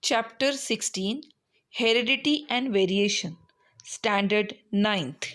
Chapter 16, Heredity and Variation, Standard 9th.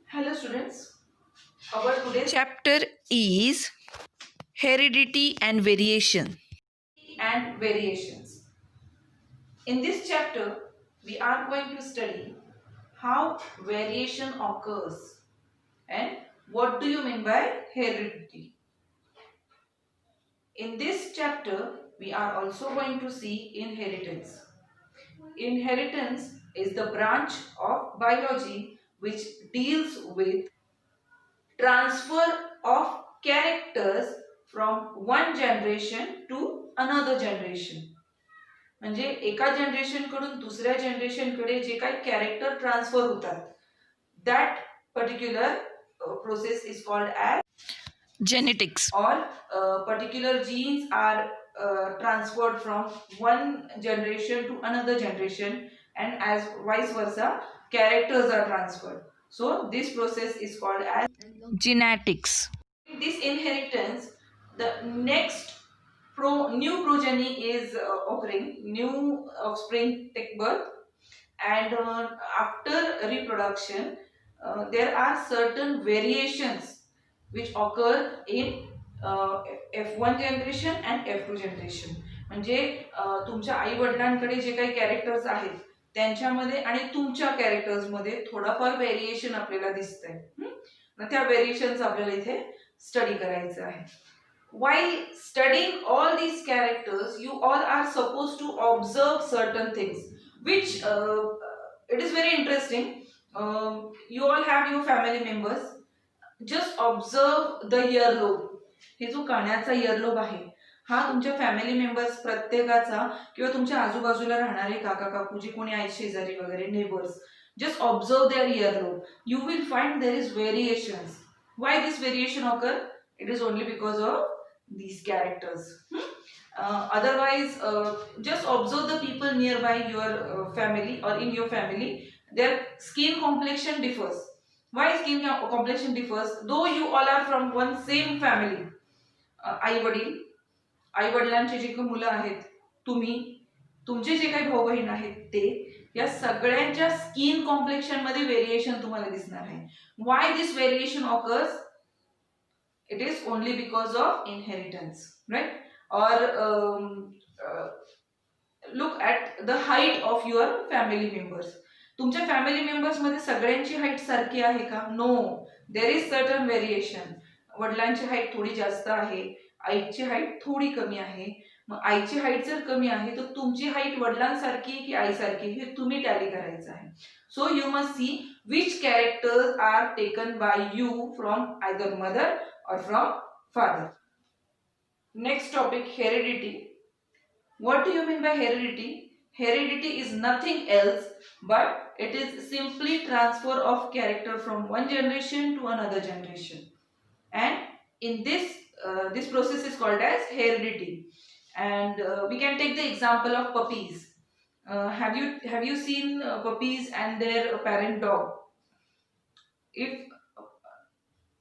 Hello students, our today's Chapter is Heredity and Variation. and variations. In this chapter, we are going to study how variation occurs and what do you mean by heredity. In this chapter, we are also going to see inheritance. Inheritance is the branch of biology which deals with transfer of characters from one generation to another generation. म्हणजे एका generation कडून दुसऱ्या generation कडे जे काही character transfer होतात that particular process is called as Genetics. or particular genes are transferred from one generation to another generation and as vice versa characters are transferred. So this process is called as Genetics. this inheritance. The next new progeny is occurring, new offspring take birth, and after reproduction there are certain variations which occur in F1 generation and F2 generation. म्हणजे तुमच्या आई वडिलांकडे जे काही characters आहेत त्यांच्यामध्ये आणि तुमच्या characters मध्ये थोडाफार व्हेरिएशन आपल्याला दिसतंय. त्या व्हेरिएशन्स आपल्याला इथे स्टडी करायचं आहे. While studying all these characters, you all are supposed to observe certain things, which it is very interesting. You all have your family members. Just observe the earlobe. हे जो कानाचा earlobe आहे हा तुमच्या family members प्रत्येकाचा किंवा तुमच्या आजूबाजूला राहणारे काका काकू जे कोणी आहेत शेजारी वगैरे neighbours, just observe their earlobe. You will find there is variations. Why this variation occur? It is only because of these characters. Otherwise, just observe the people nearby your family or in your family. Their skin complexion differs. Why skin complexion differs? Though you all are from one same family. आई वडिलांचे जे काही मुलं आहेत, तुम्ही, तुमचे जे काही भाऊ बहीण आहेत ते, या सगळ्यांच्या स्किन कॉम्प्लेक्शन मध्ये व्हेरिएशन तुम्हाला दिसणार आहे. Why this variation occurs? It is only because of inheritance, right? Or look at the height of your family members. तुमच्या फॅमिली मेंबर्स मध्ये सगळ्यांची हाईट सारखी आहे का? No, there is certain variation. वडिलांची हाईट थोडी जास्त आहे, आईची हाईट थोडी कमी आहे. मग आईची हाईट जर कमी आहे तर तुमची हाईट वडिलांसारखी की आईसारखी हे तुम्ही टॅली करायचं आहे. So you must see which characters are taken by you from either mother or from father. Next topic, heredity. What do you mean by heredity? Heredity is nothing else but it is simply transfer of character from one generation to another generation, and in this process is called as heredity. And we can take the example of puppies. Have you seen puppies and their parent dog? If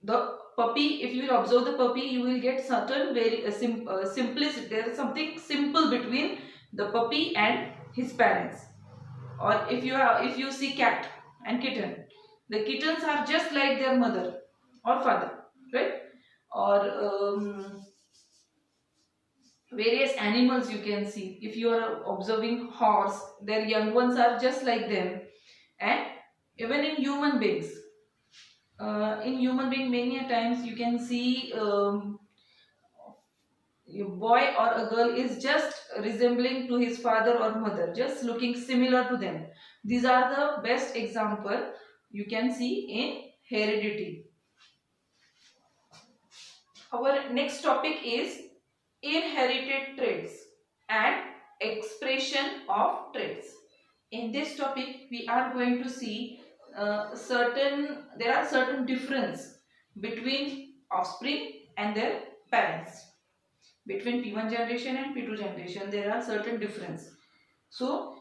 the puppy, if you will observe the puppy, you will get certain very simplicity. There is something simple between the puppy and his parents. Or if you see cat and kitten, the kittens are just like their mother or father, right? Or various animals you can see. If you are observing horse, their young ones are just like them. And even in human beings, many a times you can see a boy or a girl is just resembling to his father or mother, just looking similar to them. These are the best example you can see in heredity. Our next topic is inherited traits and expression of traits. In this topic, we are going to see there are certain difference between offspring and their parents. Between P1 generation and P2 generation, there are certain difference. So,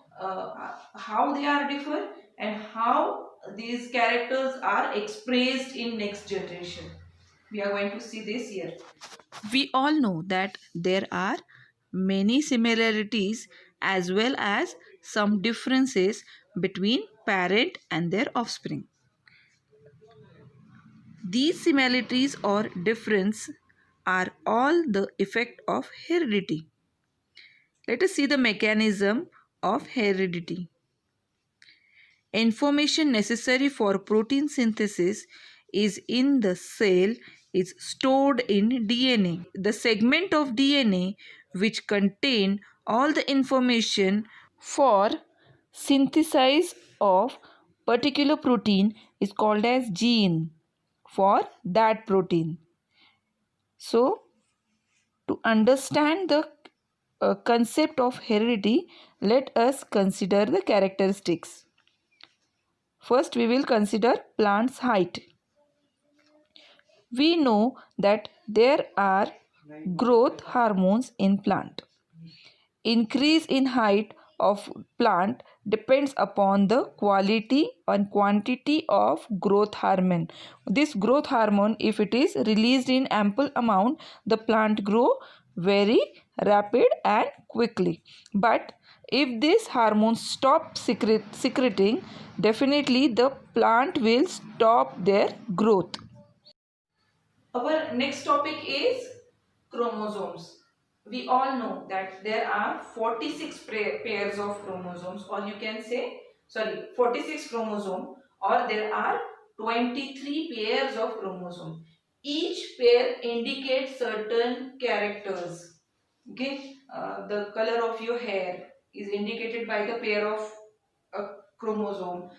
how they are differ and how these characters are expressed in next generation. We are going to see this here. We all know that there are many similarities as well as some differences between parent and their offspring. These similarities or difference are all the effect of heredity. Let us see the mechanism of heredity. Information necessary for protein synthesis is in the cell is stored in DNA. The segment of DNA which contain all the information for synthesis of particular protein is called as gene for that protein. So, to understand the concept of heredity, let us consider the characteristics. First, we will consider plant's height. We know that there are growth hormones in plant. Increase in height of plant depends upon the quality and quantity of growth hormone. This growth hormone, if it is released in ample amount, the plant grow very rapid and quickly. But if this hormone stop secreting, definitely the plant will stop their growth. Our next topic is chromosomes. We all know that there are 46 pairs of chromosomes, or you can say 46 chromosome, or there are 23 pairs of chromosome. Each pair indicates certain characters. Okay, the color of your hair is indicated by the pair of chromosome.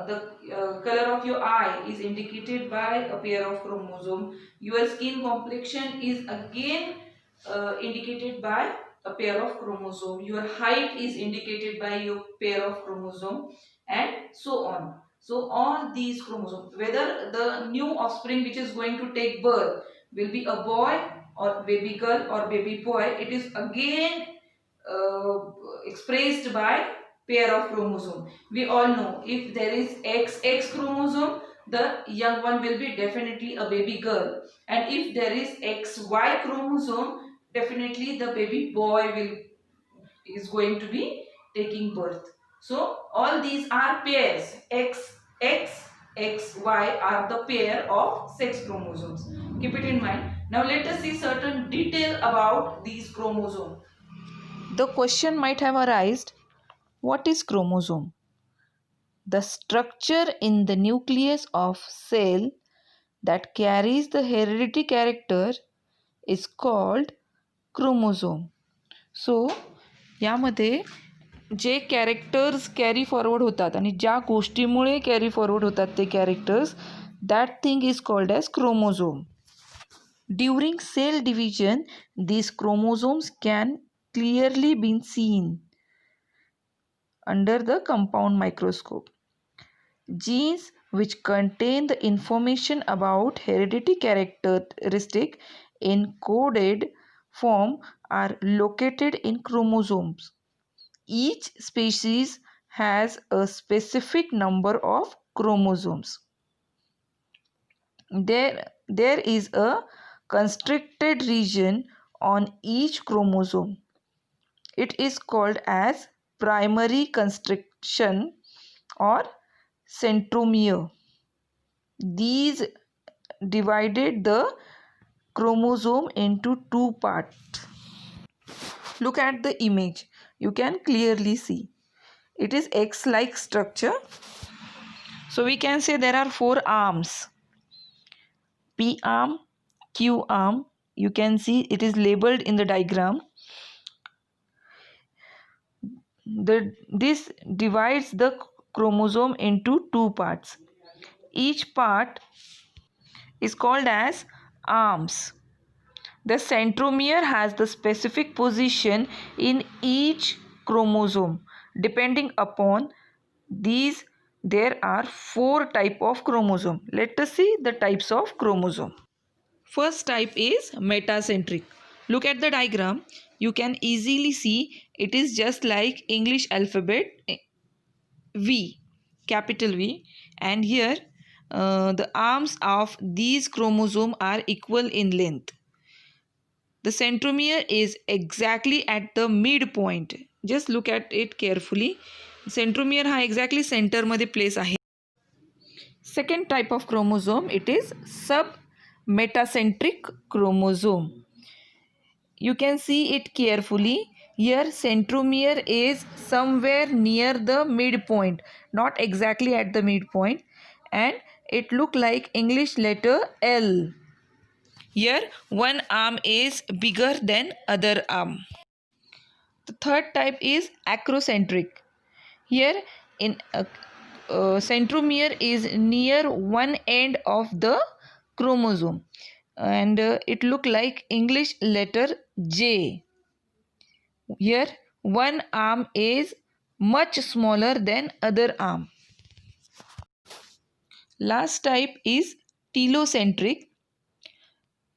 The color of your eye is indicated by a pair of chromosome. Your skin complexion is again indicated by a pair of chromosome. Your height is indicated by your pair of chromosome, and so on. So all these chromosomes, whether the new offspring which is going to take birth will be a boy or baby girl or baby boy, it is again expressed by pair of chromosome. We all know if there is XX chromosome, the young one will be definitely a baby girl, and if there is XY chromosome, definitely the baby boy is going to be taking birth. So all these are pairs. XX, XY are the pair of sex chromosomes. Keep it in mind. Now let us see certain detail about these chromosomes. The question might have arisen, what is chromosome? The structure in the nucleus of cell that carries the hereditary character is called chromosome. So, यामध्ये जे characters carry forward होतात आणि ज्या गोष्टीमुळे carry forward होतात ते characters, that thing is called as chromosome. During cell division these chromosomes can clearly be seen under the compound microscope. Genes which contain the information about hereditary characteristic in coded form are located in chromosomes. Each species has a specific number of chromosomes. There is a constricted region on each chromosome. It is called as primary constriction or centromere. These divided the chromosome into two parts. Look at the image. You can clearly see. It is X-like structure. So we can say there are 4 arms. P arm, Q arm. You can see it is labeled in the diagram. This divides the chromosome into 2 parts. Each part is called as arms. The centromere has the specific position in each chromosome. Depending upon these, there are 4 types of chromosome. Let us see the types of chromosome. First type is metacentric. Look at the diagram. You can easily see it is just like English alphabet V, capital V, and here the arms of these chromosomes are equal in length. The centromere is exactly at the midpoint. Just look at it carefully. Centromere हा exactly center मध्ये place आहे. Second type of chromosome, it is submetacentric chromosome. You can see it carefully. Here centromere is somewhere near the midpoint, not exactly at the midpoint, and it look like English letter L. Here one arm is bigger than other arm. The third type is acrocentric. Here in centromere is near one end of the chromosome, and it look like English letter J. Here one arm is much smaller than other arm. Last type is telocentric.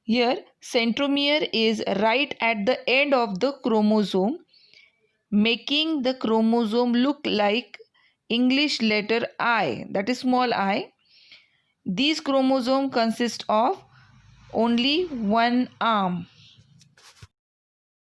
Here centromere is right at the end of the chromosome, making the chromosome look like English letter I, that is small I. These chromosomes consist of only one arm.